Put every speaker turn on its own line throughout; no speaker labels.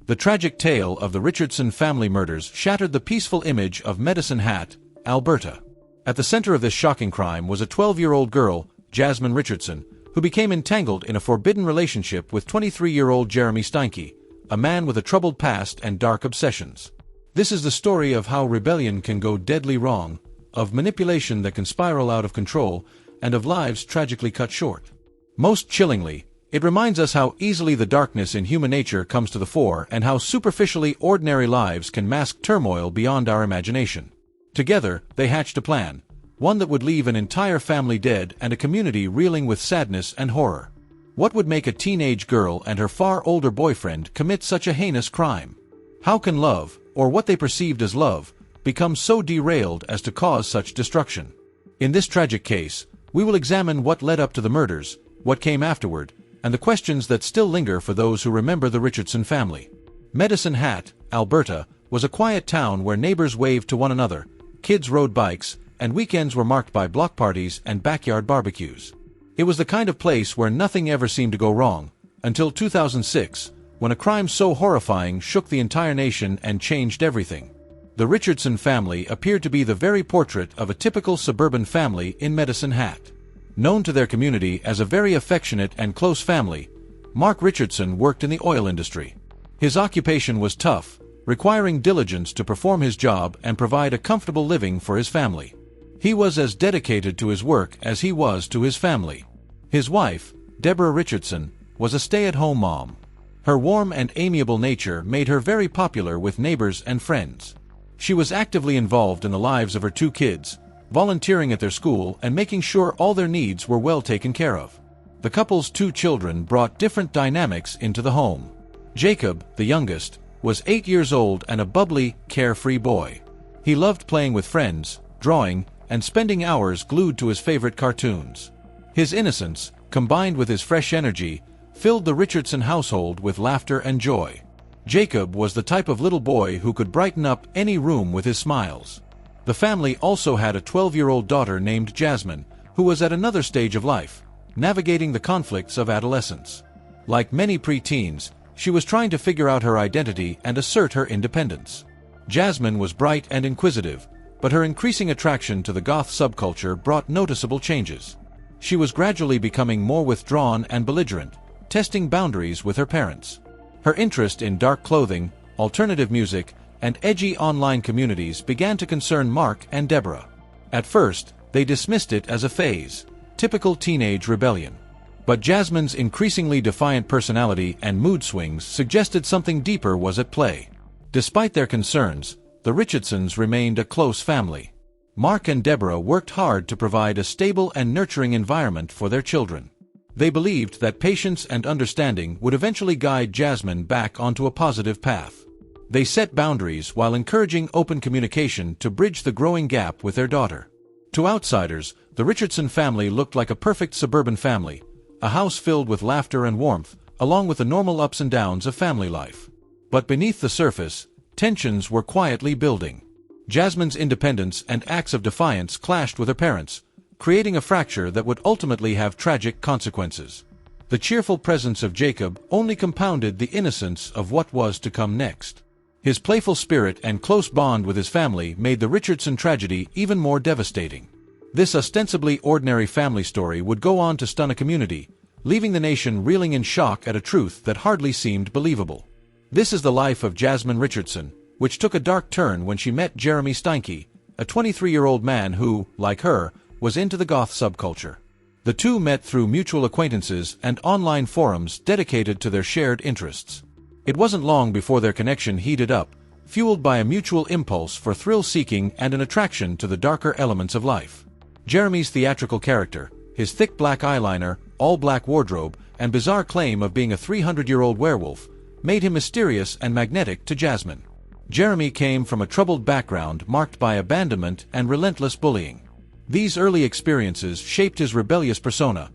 The tragic tale of the Richardson family murders shattered the peaceful image of Medicine Hat, Alberta. At the center of this shocking crime was a 12-year-old girl, Jasmine Richardson, who became entangled in a forbidden relationship with 23-year-old Jeremy Steinke, a man with a troubled past and dark obsessions. This is the story of how rebellion can go deadly wrong, of manipulation that can spiral out of control, and of lives tragically cut short. Most chillingly, it reminds us how easily the darkness in human nature comes to the fore and how superficially ordinary lives can mask turmoil beyond our imagination. Together, they hatched a plan, one that would leave an entire family dead and a community reeling with sadness and horror. What would make a teenage girl and her far older boyfriend commit such a heinous crime? How can love, or what they perceived as love, become so derailed as to cause such destruction? In this tragic case, we will examine what led up to the murders, what came afterward, and the questions that still linger for those who remember the Richardson family. Medicine Hat, Alberta, was a quiet town where neighbors waved to one another, kids rode bikes, and weekends were marked by block parties and backyard barbecues. It was the kind of place where nothing ever seemed to go wrong, until 2006, when a crime so horrifying shook the entire nation and changed everything. The Richardson family appeared to be the very portrait of a typical suburban family in Medicine Hat. Known to their community as a very affectionate and close family, Mark Richardson worked in the oil industry. His occupation was tough, requiring diligence to perform his job and provide a comfortable living for his family. He was as dedicated to his work as he was to his family. His wife, Deborah Richardson, was a stay-at-home mom. Her warm and amiable nature made her very popular with neighbors and friends. She was actively involved in the lives of her two kids, volunteering at their school and making sure all their needs were well taken care of. The couple's two children brought different dynamics into the home. Jacob, the youngest, was 8 years old and a bubbly, carefree boy. He loved playing with friends, drawing, and spending hours glued to his favorite cartoons. His innocence, combined with his fresh energy, filled the Richardson household with laughter and joy. Jacob was the type of little boy who could brighten up any room with his smiles. The family also had a 12-year-old daughter named Jasmine, who was at another stage of life, navigating the conflicts of adolescence. Like many pre-teens, she was trying to figure out her identity and assert her independence. Jasmine was bright and inquisitive, but her increasing attraction to the goth subculture brought noticeable changes. She was gradually becoming more withdrawn and belligerent, testing boundaries with her parents. Her interest in dark clothing, alternative music, and edgy online communities began to concern Mark and Deborah. At first, they dismissed it as a phase, typical teenage rebellion. But Jasmine's increasingly defiant personality and mood swings suggested something deeper was at play. Despite their concerns, the Richardsons remained a close family. Mark and Deborah worked hard to provide a stable and nurturing environment for their children. They believed that patience and understanding would eventually guide Jasmine back onto a positive path. They set boundaries while encouraging open communication to bridge the growing gap with their daughter. To outsiders, the Richardson family looked like a perfect suburban family, a house filled with laughter and warmth, along with the normal ups and downs of family life. But beneath the surface, tensions were quietly building. Jasmine's independence and acts of defiance clashed with her parents, creating a fracture that would ultimately have tragic consequences. The cheerful presence of Jacob only compounded the innocence of what was to come next. His playful spirit and close bond with his family made the Richardson tragedy even more devastating. This ostensibly ordinary family story would go on to stun a community, leaving the nation reeling in shock at a truth that hardly seemed believable. This is the life of Jasmine Richardson, which took a dark turn when she met Jeremy Steinke, a 23-year-old man who, like her, was into the goth subculture. The two met through mutual acquaintances and online forums dedicated to their shared interests. It wasn't long before their connection heated up, fueled by a mutual impulse for thrill-seeking and an attraction to the darker elements of life. Jeremy's theatrical character, his thick black eyeliner, all-black wardrobe, and bizarre claim of being a 300-year-old werewolf, made him mysterious and magnetic to Jasmine. Jeremy came from a troubled background marked by abandonment and relentless bullying. These early experiences shaped his rebellious persona,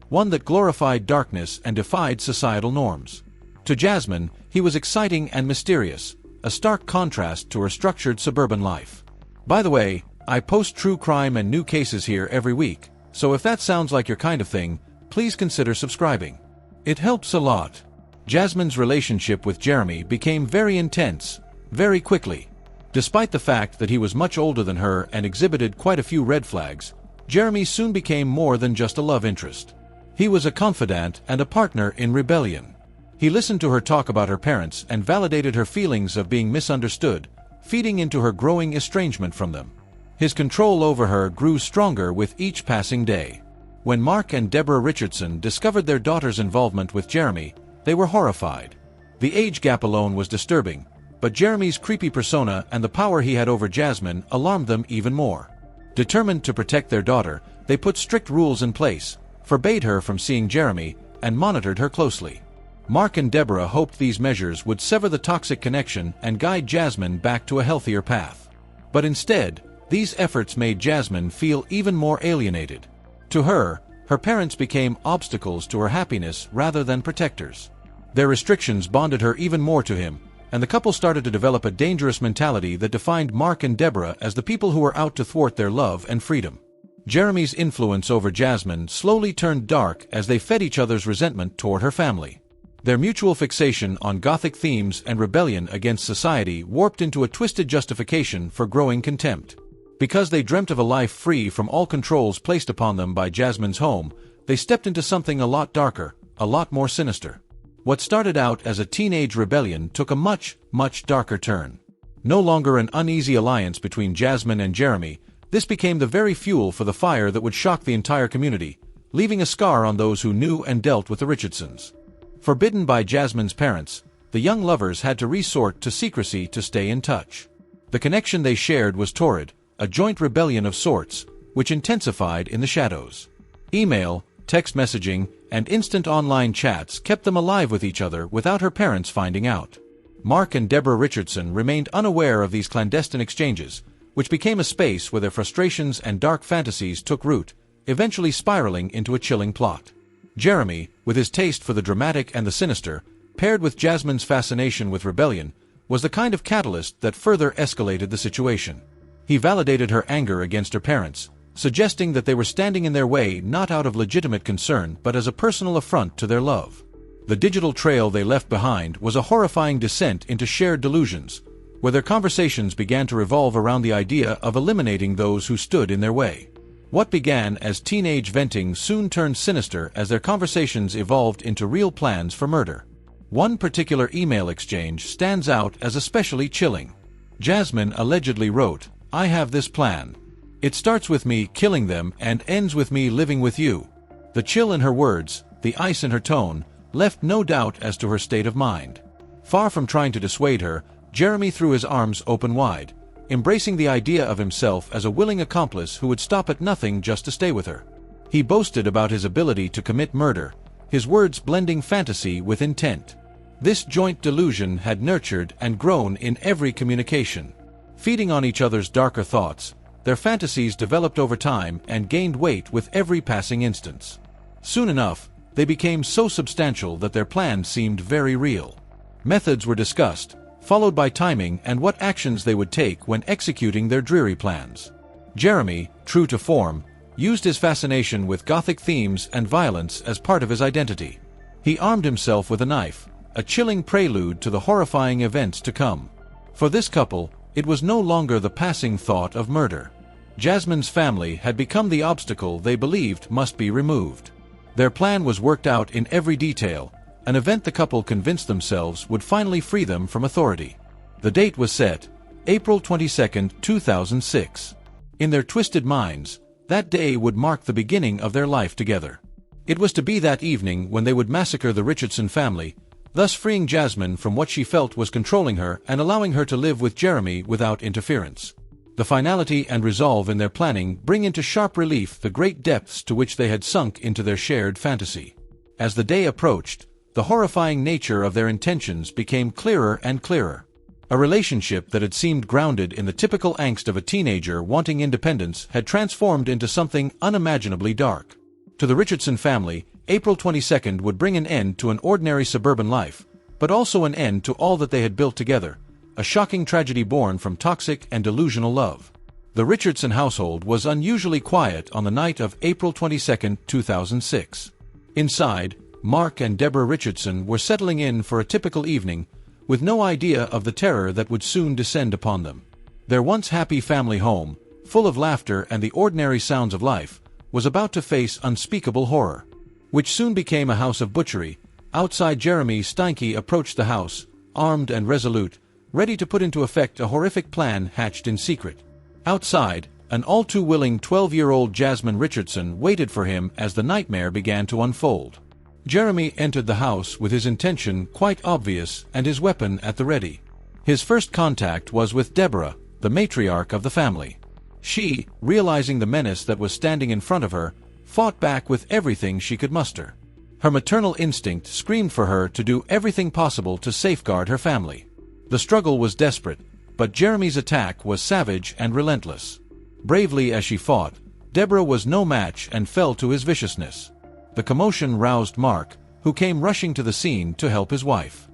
one that glorified darkness and defied societal norms. To Jasmine, he was exciting and mysterious, a stark contrast to her structured suburban life. By the way, I post true crime and new cases here every week, so if that sounds like your kind of thing, please consider subscribing. It helps a lot. Jasmine's relationship with Jeremy became very intense, very quickly. Despite the fact that he was much older than her and exhibited quite a few red flags, Jeremy soon became more than just a love interest. He was a confidant and a partner in rebellion. He listened to her talk about her parents and validated her feelings of being misunderstood, feeding into her growing estrangement from them. His control over her grew stronger with each passing day. When Mark and Deborah Richardson discovered their daughter's involvement with Jeremy, they were horrified. The age gap alone was disturbing, but Jeremy's creepy persona and the power he had over Jasmine alarmed them even more. Determined to protect their daughter, they put strict rules in place, forbade her from seeing Jeremy, and monitored her closely. Mark and Deborah hoped these measures would sever the toxic connection and guide Jasmine back to a healthier path. But instead, these efforts made Jasmine feel even more alienated. To her, her parents became obstacles to her happiness rather than protectors. Their restrictions bonded her even more to him, and the couple started to develop a dangerous mentality that defined Mark and Deborah as the people who were out to thwart their love and freedom. Jeremy's influence over Jasmine slowly turned dark as they fed each other's resentment toward her family. Their mutual fixation on Gothic themes and rebellion against society warped into a twisted justification for growing contempt. Because they dreamt of a life free from all controls placed upon them by Jasmine's home, they stepped into something a lot darker, a lot more sinister. What started out as a teenage rebellion took a much, much darker turn. No longer an uneasy alliance between Jasmine and Jeremy, this became the very fuel for the fire that would shock the entire community, leaving a scar on those who knew and dealt with the Richardsons. Forbidden by Jasmine's parents, the young lovers had to resort to secrecy to stay in touch. The connection they shared was torrid, a joint rebellion of sorts, which intensified in the shadows. Email, text messaging, and instant online chats kept them alive with each other without her parents finding out. Mark and Deborah Richardson remained unaware of these clandestine exchanges, which became a space where their frustrations and dark fantasies took root, eventually spiraling into a chilling plot. Jeremy, with his taste for the dramatic and the sinister, paired with Jasmine's fascination with rebellion, was the kind of catalyst that further escalated the situation. He validated her anger against her parents, suggesting that they were standing in their way not out of legitimate concern but as a personal affront to their love. The digital trail they left behind was a horrifying descent into shared delusions, where their conversations began to revolve around the idea of eliminating those who stood in their way. What began as teenage venting soon turned sinister as their conversations evolved into real plans for murder. One particular email exchange stands out as especially chilling. Jasmine allegedly wrote, "I have this plan. It starts with me killing them and ends with me living with you." The chill in her words, the ice in her tone, left no doubt as to her state of mind. Far from trying to dissuade her, Jeremy threw his arms open wide, embracing the idea of himself as a willing accomplice who would stop at nothing just to stay with her. He boasted about his ability to commit murder, his words blending fantasy with intent. This joint delusion had nurtured and grown in every communication. Feeding on each other's darker thoughts, their fantasies developed over time and gained weight with every passing instance. Soon enough, they became so substantial that their plan seemed very real. Methods were discussed, followed by timing and what actions they would take when executing their dreary plans. Jeremy, true to form, used his fascination with Gothic themes and violence as part of his identity. He armed himself with a knife, a chilling prelude to the horrifying events to come. For this couple, it was no longer the passing thought of murder. Jasmine's family had become the obstacle they believed must be removed. Their plan was worked out in every detail, an event the couple convinced themselves would finally free them from authority. The date was set, April 22, 2006. In their twisted minds, that day would mark the beginning of their life together. It was to be that evening when they would massacre the Richardson family, thus freeing Jasmine from what she felt was controlling her and allowing her to live with Jeremy without interference. The finality and resolve in their planning bring into sharp relief the great depths to which they had sunk into their shared fantasy. As the day approached, the horrifying nature of their intentions became clearer and clearer. A relationship that had seemed grounded in the typical angst of a teenager wanting independence had transformed into something unimaginably dark. To the Richardson family, April 22nd would bring an end to an ordinary suburban life, but also an end to all that they had built together, a shocking tragedy born from toxic and delusional love. The Richardson household was unusually quiet on the night of April 22, 2006. Inside, Mark and Deborah Richardson were settling in for a typical evening, with no idea of the terror that would soon descend upon them. Their once happy family home, full of laughter and the ordinary sounds of life, was about to face unspeakable horror, which soon became a house of butchery. Outside, Jeremy Steinke approached the house, armed and resolute, ready to put into effect a horrific plan hatched in secret. Outside, an all-too-willing 12-year-old Jasmine Richardson waited for him as the nightmare began to unfold. Jeremy entered the house with his intention quite obvious and his weapon at the ready. His first contact was with Deborah, the matriarch of the family. She, realizing the menace that was standing in front of her, fought back with everything she could muster. Her maternal instinct screamed for her to do everything possible to safeguard her family. The struggle was desperate, but Jeremy's attack was savage and relentless. Bravely as she fought, Deborah was no match and fell to his viciousness. The commotion roused Mark, who came rushing to the scene to help his wife.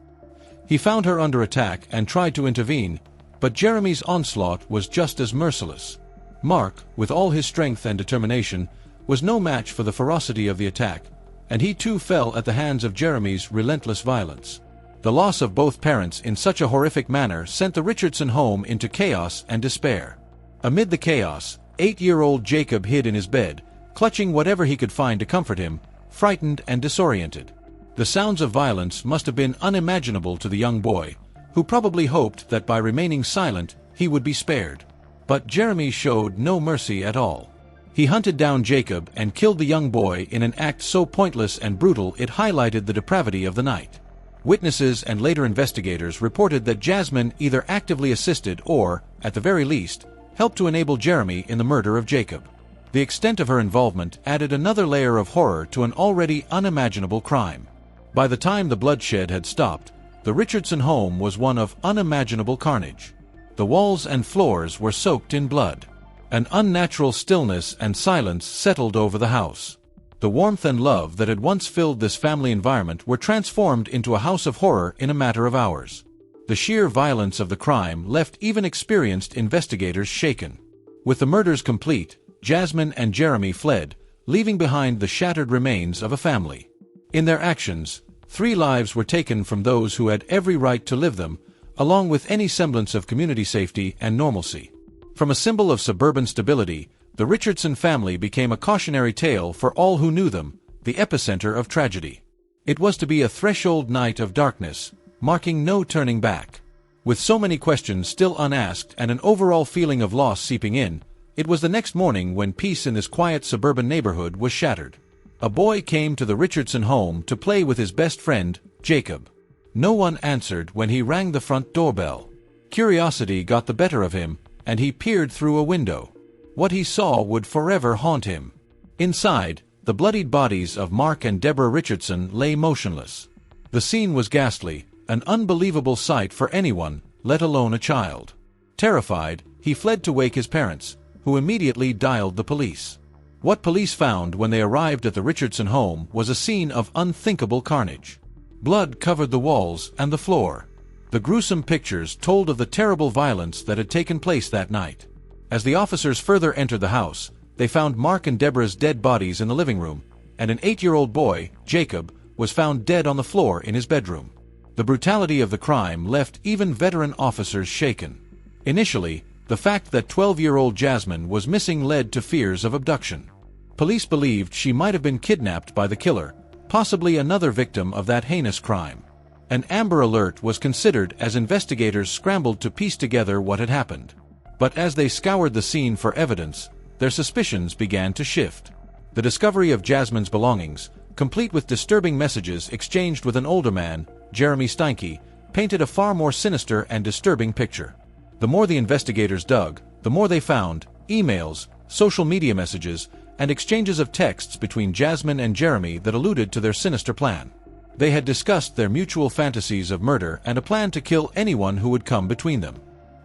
He found her under attack and tried to intervene, but Jeremy's onslaught was just as merciless. Mark, with all his strength and determination, was no match for the ferocity of the attack, and he too fell at the hands of Jeremy's relentless violence. The loss of both parents in such a horrific manner sent the Richardson home into chaos and despair. Amid the chaos, 8-year-old Jacob hid in his bed, clutching whatever he could find to comfort him, frightened and disoriented. The sounds of violence must have been unimaginable to the young boy, who probably hoped that by remaining silent, he would be spared. But Jeremy showed no mercy at all. He hunted down Jacob and killed the young boy in an act so pointless and brutal it highlighted the depravity of the night. Witnesses and later investigators reported that Jasmine either actively assisted or, at the very least, helped to enable Jeremy in the murder of Jacob. The extent of her involvement added another layer of horror to an already unimaginable crime. By the time the bloodshed had stopped, the Richardson home was one of unimaginable carnage. The walls and floors were soaked in blood. An unnatural stillness and silence settled over the house. The warmth and love that had once filled this family environment were transformed into a house of horror in a matter of hours. The sheer violence of the crime left even experienced investigators shaken. With the murders complete, Jasmine and Jeremy fled, leaving behind the shattered remains of a family. In their actions, 3 lives were taken from those who had every right to live them, along with any semblance of community safety and normalcy. From a symbol of suburban stability, the Richardson family became a cautionary tale for all who knew them, the epicenter of tragedy. It was to be a threshold night of darkness, marking no turning back. With so many questions still unasked and an overall feeling of loss seeping in, it was the next morning when peace in this quiet suburban neighborhood was shattered. A boy came to the Richardson home to play with his best friend, Jacob. No one answered when he rang the front doorbell. Curiosity got the better of him, and he peered through a window. What he saw would forever haunt him. Inside, the bloodied bodies of Mark and Deborah Richardson lay motionless. The scene was ghastly, an unbelievable sight for anyone, let alone a child. Terrified, he fled to wake his parents, who immediately dialed the police. What police found when they arrived at the Richardson home was a scene of unthinkable carnage. Blood covered the walls and the floor. The gruesome pictures told of the terrible violence that had taken place that night. As the officers further entered the house, they found Mark and Deborah's dead bodies in the living room, and an 8-year-old boy, Jacob, was found dead on the floor in his bedroom. The brutality of the crime left even veteran officers shaken. Initially, the fact that 12-year-old Jasmine was missing led to fears of abduction. Police believed she might have been kidnapped by the killer, possibly another victim of that heinous crime. An Amber Alert was considered as investigators scrambled to piece together what had happened. But as they scoured the scene for evidence, their suspicions began to shift. The discovery of Jasmine's belongings, complete with disturbing messages exchanged with an older man, Jeremy Steinke, painted a far more sinister and disturbing picture. The more the investigators dug, the more they found: emails, social media messages, and exchanges of texts between Jasmine and Jeremy that alluded to their sinister plan. They had discussed their mutual fantasies of murder and a plan to kill anyone who would come between them.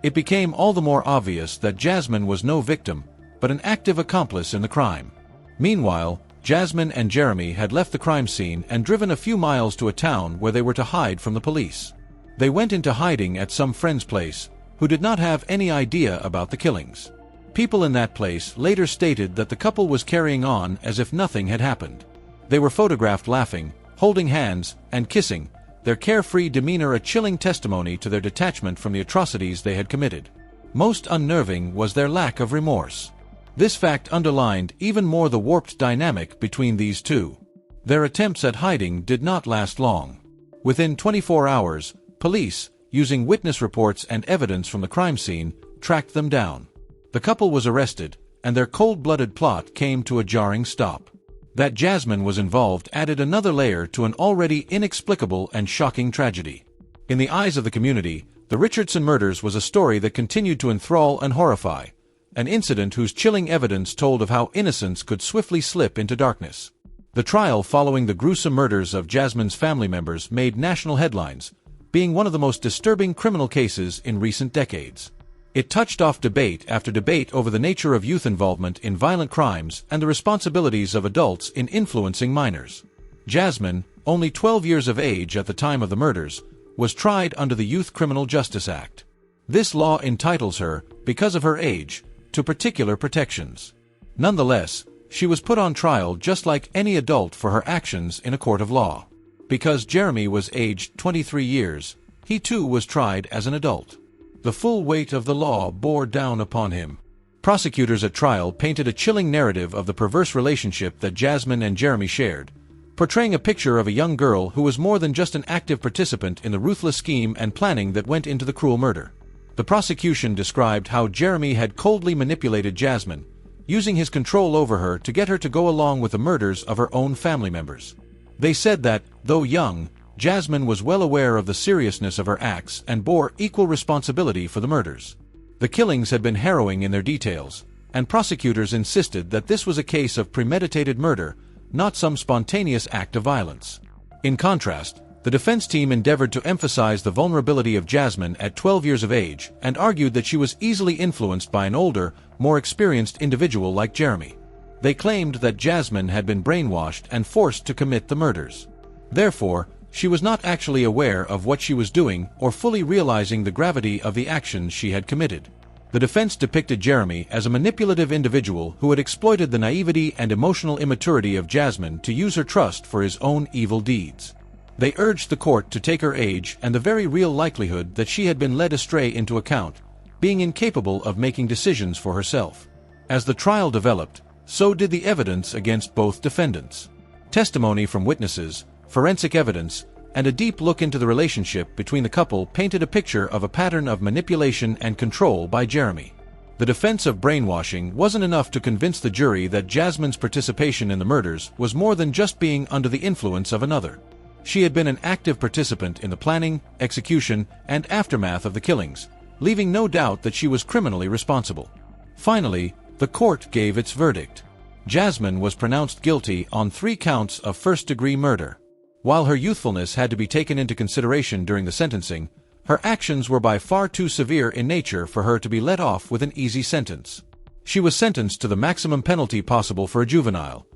It became all the more obvious that Jasmine was no victim, but an active accomplice in the crime. Meanwhile, Jasmine and Jeremy had left the crime scene and driven a few miles to a town where they were to hide from the police. They went into hiding at some friend's place, who did not have any idea about the killings. People in that place later stated that the couple was carrying on as if nothing had happened. They were photographed laughing, holding hands, and kissing, their carefree demeanor a chilling testimony to their detachment from the atrocities they had committed. Most unnerving was their lack of remorse. This fact underlined even more the warped dynamic between these two. Their attempts at hiding did not last long. Within 24 hours, police, using witness reports and evidence from the crime scene, tracked them down. The couple was arrested, and their cold-blooded plot came to a jarring stop. That Jasmine was involved added another layer to an already inexplicable and shocking tragedy. In the eyes of the community, the Richardson murders was a story that continued to enthrall and horrify, an incident whose chilling evidence told of how innocence could swiftly slip into darkness. The trial following the gruesome murders of Jasmine's family members made national headlines, being one of the most disturbing criminal cases in recent decades. It touched off debate after debate over the nature of youth involvement in violent crimes and the responsibilities of adults in influencing minors. Jasmine, only 12 years of age at the time of the murders, was tried under the Youth Criminal Justice Act. This law entitles her, because of her age, to particular protections. Nonetheless, she was put on trial just like any adult for her actions in a court of law. Because Jeremy was aged 23 years, he too was tried as an adult. The full weight of the law bore down upon him. Prosecutors at trial painted a chilling narrative of the perverse relationship that Jasmine and Jeremy shared, portraying a picture of a young girl who was more than just an active participant in the ruthless scheme and planning that went into the cruel murder. The prosecution described how Jeremy had coldly manipulated Jasmine, using his control over her to get her to go along with the murders of her own family members. They said that, though young, Jasmine was well aware of the seriousness of her acts and bore equal responsibility for the murders. The killings had been harrowing in their details, and prosecutors insisted that this was a case of premeditated murder, not some spontaneous act of violence. In contrast, the defense team endeavored to emphasize the vulnerability of Jasmine at 12 years of age and argued that she was easily influenced by an older, more experienced individual like Jeremy. They claimed that Jasmine had been brainwashed and forced to commit the murders. Therefore, she was not actually aware of what she was doing or fully realizing the gravity of the actions she had committed. The defense depicted Jeremy as a manipulative individual who had exploited the naivety and emotional immaturity of Jasmine to use her trust for his own evil deeds. They urged the court to take her age and the very real likelihood that she had been led astray into account, being incapable of making decisions for herself. As the trial developed, so did the evidence against both defendants. Testimony from witnesses, forensic evidence, and a deep look into the relationship between the couple painted a picture of a pattern of manipulation and control by Jeremy. The defense of brainwashing wasn't enough to convince the jury that Jasmine's participation in the murders was more than just being under the influence of another. She had been an active participant in the planning, execution, and aftermath of the killings, leaving no doubt that she was criminally responsible. Finally, the court gave its verdict. Jasmine was pronounced guilty on 3 counts of first-degree murder. While her youthfulness had to be taken into consideration during the sentencing, her actions were by far too severe in nature for her to be let off with an easy sentence. She was sentenced to the maximum penalty possible for a juvenile: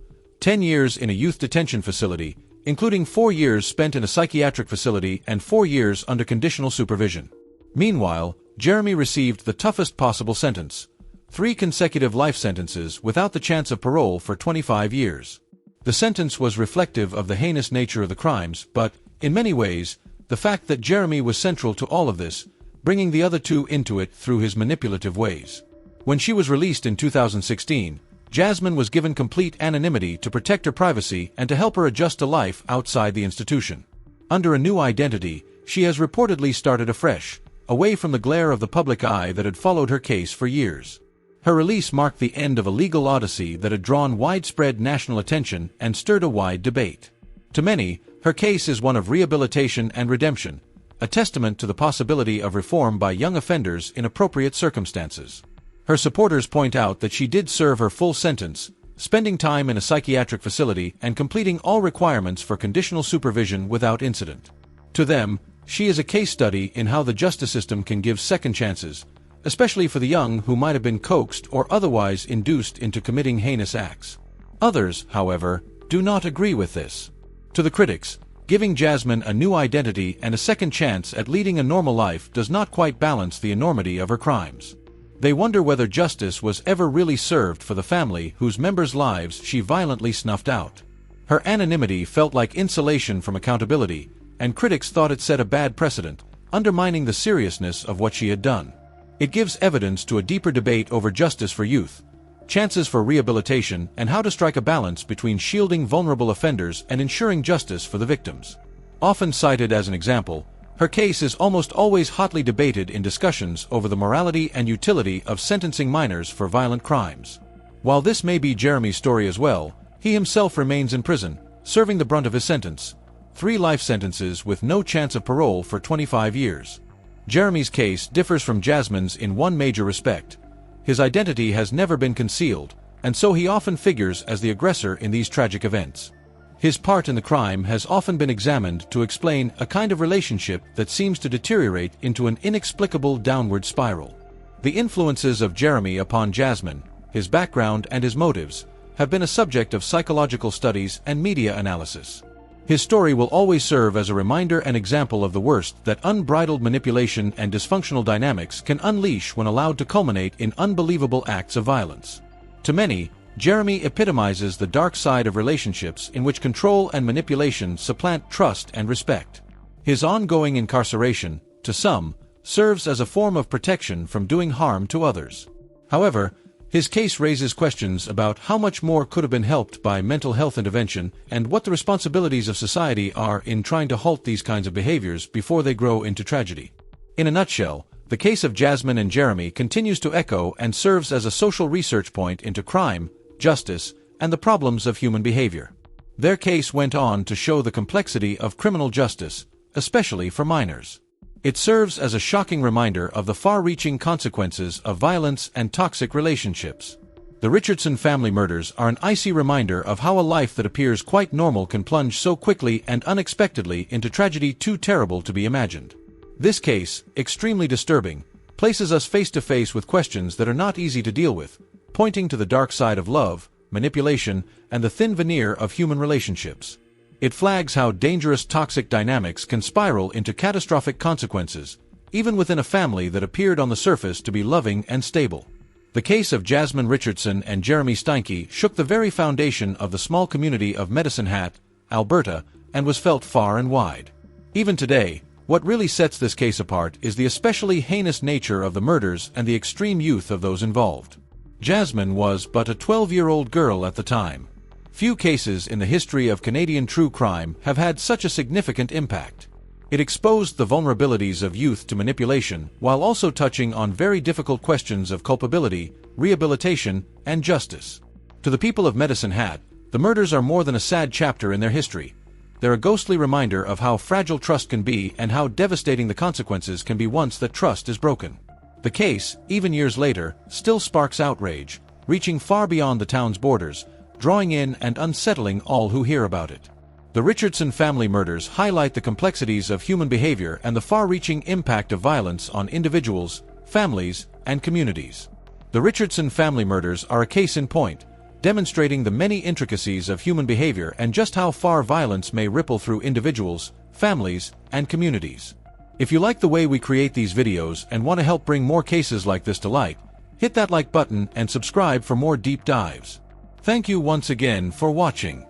10 years in a youth detention facility, including 4 years spent in a psychiatric facility and 4 years under conditional supervision. Meanwhile, Jeremy received the toughest possible sentence: 3 consecutive life sentences without the chance of parole for 25 years. The sentence was reflective of the heinous nature of the crimes, but, in many ways, the fact that Jeremy was central to all of this, bringing the other 2 into it through his manipulative ways. When she was released in 2016, Jasmine was given complete anonymity to protect her privacy and to help her adjust to life outside the institution. Under a new identity, she has reportedly started afresh, away from the glare of the public eye that had followed her case for years. Her release marked the end of a legal odyssey that had drawn widespread national attention and stirred a wide debate. To many, her case is one of rehabilitation and redemption, a testament to the possibility of reform by young offenders in appropriate circumstances. Her supporters point out that she did serve her full sentence, spending time in a psychiatric facility and completing all requirements for conditional supervision without incident. To them, she is a case study in how the justice system can give second chances, especially for the young who might have been coaxed or otherwise induced into committing heinous acts. Others, however, do not agree with this. To the critics, giving Jasmine a new identity and a second chance at leading a normal life does not quite balance the enormity of her crimes. They wonder whether justice was ever really served for the family whose members' lives she violently snuffed out. Her anonymity felt like insulation from accountability, and critics thought it set a bad precedent, undermining the seriousness of what she had done. It gives evidence to a deeper debate over justice for youth, chances for rehabilitation, and how to strike a balance between shielding vulnerable offenders and ensuring justice for the victims. Often cited as an example, her case is almost always hotly debated in discussions over the morality and utility of sentencing minors for violent crimes. While this may be Jeremy's story as well, he himself remains in prison, serving the brunt of his sentence, 3 life sentences with no chance of parole for 25 years. Jeremy's case differs from Jasmine's in one major respect. His identity has never been concealed, and so he often figures as the aggressor in these tragic events. His part in the crime has often been examined to explain a kind of relationship that seems to deteriorate into an inexplicable downward spiral. The influences of Jeremy upon Jasmine, his background and his motives, have been a subject of psychological studies and media analysis. His story will always serve as a reminder and example of the worst that unbridled manipulation and dysfunctional dynamics can unleash when allowed to culminate in unbelievable acts of violence. To many, Jeremy epitomizes the dark side of relationships in which control and manipulation supplant trust and respect. His ongoing incarceration, to some, serves as a form of protection from doing harm to others. However, his case raises questions about how much more could have been helped by mental health intervention and what the responsibilities of society are in trying to halt these kinds of behaviors before they grow into tragedy. In a nutshell, the case of Jasmine and Jeremy continues to echo and serves as a social research point into crime, justice, and the problems of human behavior. Their case went on to show the complexity of criminal justice, especially for minors. It serves as a shocking reminder of the far-reaching consequences of violence and toxic relationships. The Richardson family murders are an icy reminder of how a life that appears quite normal can plunge so quickly and unexpectedly into tragedy too terrible to be imagined. This case, extremely disturbing, places us face to face with questions that are not easy to deal with, pointing to the dark side of love, manipulation, and the thin veneer of human relationships. It flags how dangerous toxic dynamics can spiral into catastrophic consequences, even within a family that appeared on the surface to be loving and stable. The case of Jasmine Richardson and Jeremy Steinke shook the very foundation of the small community of Medicine Hat, Alberta, and was felt far and wide. Even today, what really sets this case apart is the especially heinous nature of the murders and the extreme youth of those involved. Jasmine was but a 12-year-old girl at the time. Few cases in the history of Canadian true crime have had such a significant impact. It exposed the vulnerabilities of youth to manipulation while also touching on very difficult questions of culpability, rehabilitation, and justice. To the people of Medicine Hat, the murders are more than a sad chapter in their history. They're a ghostly reminder of how fragile trust can be and how devastating the consequences can be once that trust is broken. The case, even years later, still sparks outrage, reaching far beyond the town's borders, drawing in and unsettling all who hear about it. The Richardson family murders highlight the complexities of human behavior and the far-reaching impact of violence on individuals, families, and communities. The Richardson family murders are a case in point, demonstrating the many intricacies of human behavior and just how far violence may ripple through individuals, families, and communities. If you like the way we create these videos and want to help bring more cases like this to light, hit that like button and subscribe for more deep dives. Thank you once again for watching.